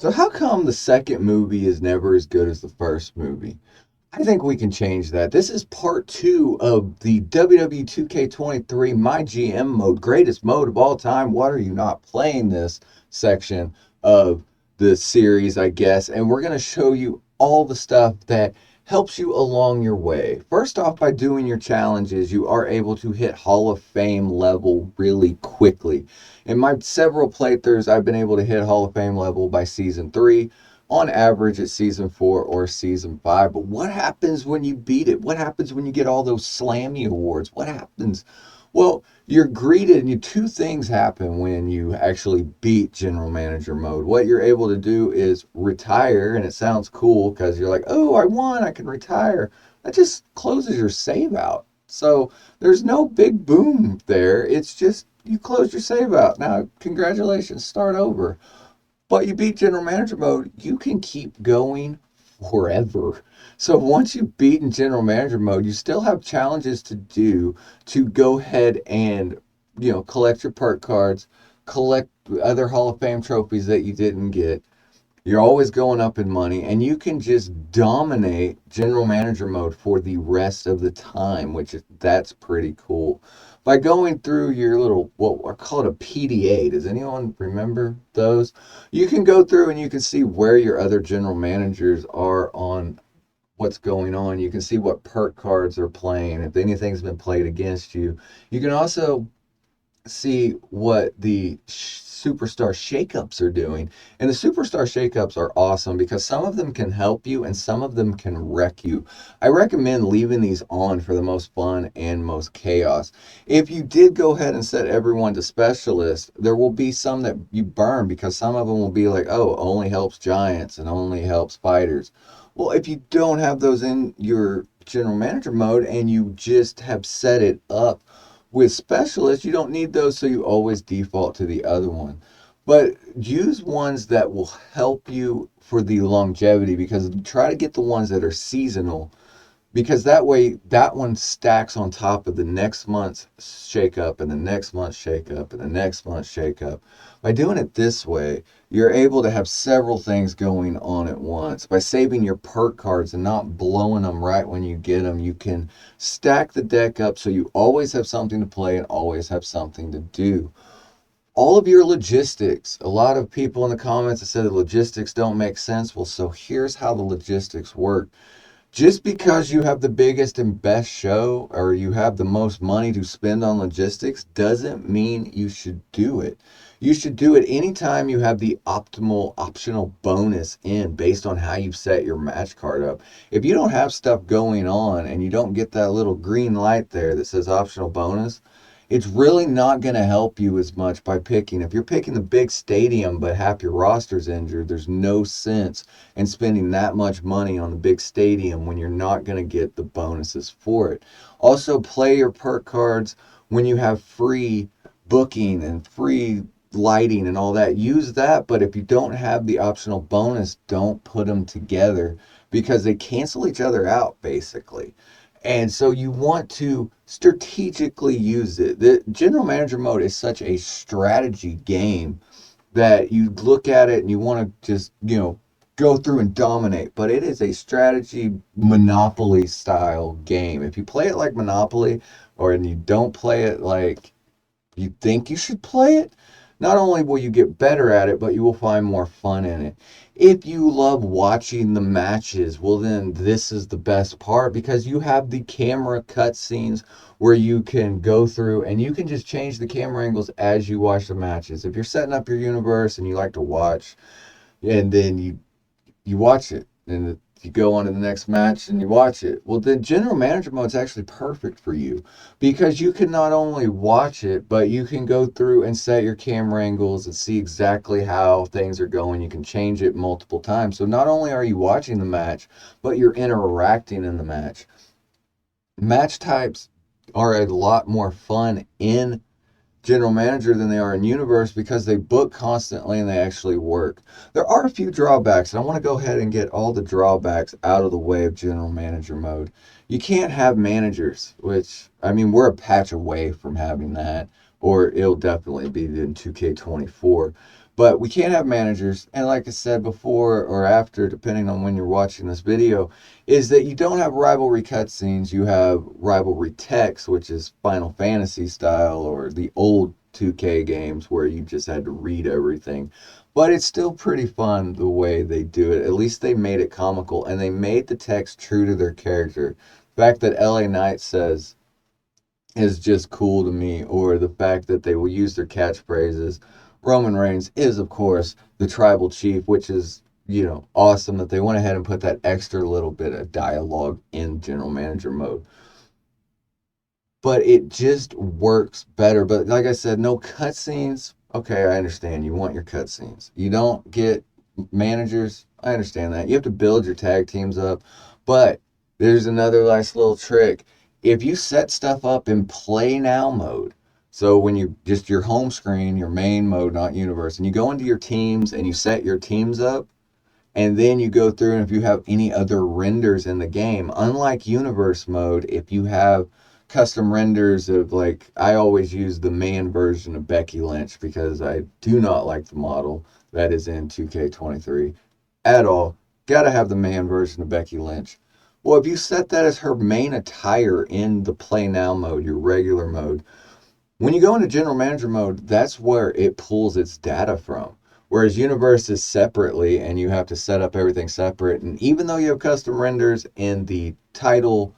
So how come the second movie is never as good as the first movie? I think we can change that. This is part two of the WWE 2k23 MyGm mode, greatest mode of all time. Why are you not playing this section of the series, I guess? And we're going to show you all the stuff that helps you along your way. First off, by doing your challenges, you are able to hit Hall of Fame level really quickly. In my several playthroughs, I've been able to hit Hall of Fame level by season 3, on average at season 4 or season 5. But what happens when you beat it? What happens when you get all those Slammy awards? What happens? Well, you're greeted, and two things happen when you actually beat general manager mode. What you're able to do is retire, and it sounds cool because you're like, oh, I won, I can retire. That just closes your save out. So there's no big boom there. It's just you close your save out. Now, congratulations, start over. But you beat general manager mode, you can keep going forever. So once you've beaten general manager mode, you still have challenges to do to go ahead and, collect your perk cards, collect other Hall of Fame trophies that you didn't get. You're always going up in money, and you can just dominate general manager mode for the rest of the time, that's pretty cool. By going through your little, what I call it, a PDA. Does anyone remember those? You can go through and you can see where your other general managers are on what's going on. You can see what perk cards are playing, if anything's been played against you. You can also see what the superstar shakeups are doing. And the superstar shakeups are awesome because some of them can help you and some of them can wreck you. I recommend leaving these on for the most fun and most chaos. If you did go ahead and set everyone to specialist, there will be some that you burn because some of them will be like, oh, only helps giants and only helps fighters. Well, if you don't have those in your general manager mode and you just have set it up with specialists, you don't need those, so you always default to the other one. But use ones that will help you for the longevity, because try to get the ones that are seasonal, because that way that one stacks on top of the next month's shakeup and the next month's shakeup and the next month's shakeup. By doing it this way, you're able to have several things going on at once. By saving your perk cards and not blowing them right when you get them, you can stack the deck up so you always have something to play and always have something to do. All of your logistics. A lot of people in the comments have said the logistics don't make sense. Well, so here's how the logistics work. Just because you have the biggest and best show or you have the most money to spend on logistics doesn't mean you should do it. You should do it anytime you have the optimal optional bonus in based on how you've set your match card up. If you don't have stuff going on and you don't get that little green light there that says optional bonus, it's really not going to help you as much by picking. If you're picking the big stadium but half your roster's injured, there's no sense in spending that much money on the big stadium when you're not going to get the bonuses for it. Also, play your perk cards when you have free booking and free lighting and all that. Use that, but if you don't have the optional bonus, don't put them together because they cancel each other out basically. And so you want to strategically use it. The general manager mode is such a strategy game that you look at it and you want to just, go through and dominate. But it is a strategy Monopoly style game. If you play it like Monopoly or and you don't play it like you think you should play it, not only will you get better at it, but you will find more fun in it. If you love watching the matches, well, then this is the best part because you have the camera cutscenes where you can go through and you can just change the camera angles as you watch the matches. If you're setting up your universe and you like to watch, and then you watch it, and you go on to the next match and you watch it. Well, the general manager mode is actually perfect for you because you can not only watch it, but you can go through and set your camera angles and see exactly how things are going. You can change it multiple times. So not only are you watching the match, but you're interacting in the match. Match types are a lot more fun in general manager than they are in universe because they book constantly and they actually work. There are a few drawbacks, and I want to go ahead and get all the drawbacks out of the way of general manager mode. You can't have managers, which I mean we're a patch away from having that, or it'll definitely be in 2K24. But we can't have managers, and like I said before or after, depending on when you're watching this video, is that you don't have rivalry cutscenes. You have rivalry text, which is Final Fantasy style or the old 2K games where you just had to read everything. But it's still pretty fun the way they do it. At least they made it comical, and they made the text true to their character. The fact that LA Knight says is just cool to me, or the fact that they will use their catchphrases. Roman Reigns is, of course, the tribal chief, which is, awesome that they went ahead and put that extra little bit of dialogue in general manager mode. But it just works better. But like I said, no cutscenes. Okay, I understand. You want your cutscenes. You don't get managers. I understand that. You have to build your tag teams up. But there's another nice little trick. If you set stuff up in play now mode, so when you just your home screen, your main mode, not universe, and you go into your teams and you set your teams up, and then you go through, and if you have any other renders in the game, unlike universe mode, if you have custom renders of, like, I always use the man version of Becky Lynch because I do not like the model that is in 2K23 at all. Gotta have the man version of Becky Lynch. Well, if you set that as her main attire in the play now mode, your regular mode, when you go into general manager mode, that's where it pulls its data from. Whereas universe is separately, and you have to set up everything separate. And even though you have custom renders in the title,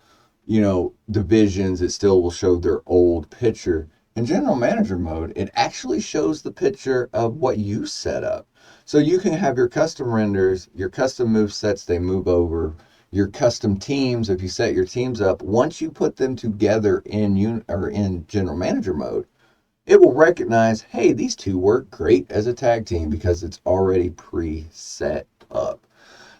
divisions, it still will show their old picture. In general manager mode, it actually shows the picture of what you set up. So you can have your custom renders, your custom move sets, they move over. Your custom teams, if you set your teams up, once you put them together in general manager mode, it will recognize, hey, these two work great as a tag team because it's already pre-set up.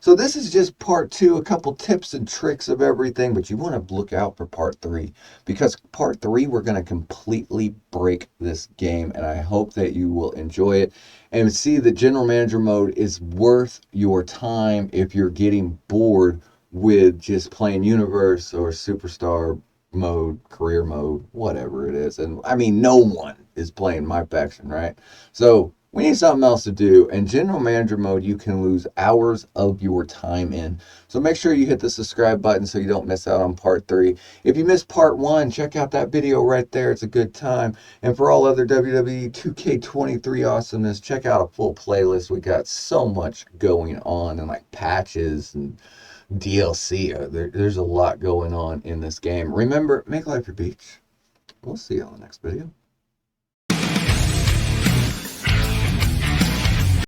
So this is just part 2, a couple tips and tricks of everything, but you want to look out for part 3, because part 3, we're going to completely break this game, and I hope that you will enjoy it and see that general manager mode is worth your time if you're getting bored with just playing universe or superstar mode, career mode, whatever it is. And I mean, no one is playing my faction, right? So we need something else to do. And general manager mode, you can lose hours of your time in. So make sure you hit the subscribe button so you don't miss out on part 3. If you missed part 1, check out that video right there. It's a good time. And for all other WWE 2K23 awesomeness, check out a full playlist. We got so much going on, and like patches and DLC. There's a lot going on in this game. Remember, make life your beach. We'll see you on the next video.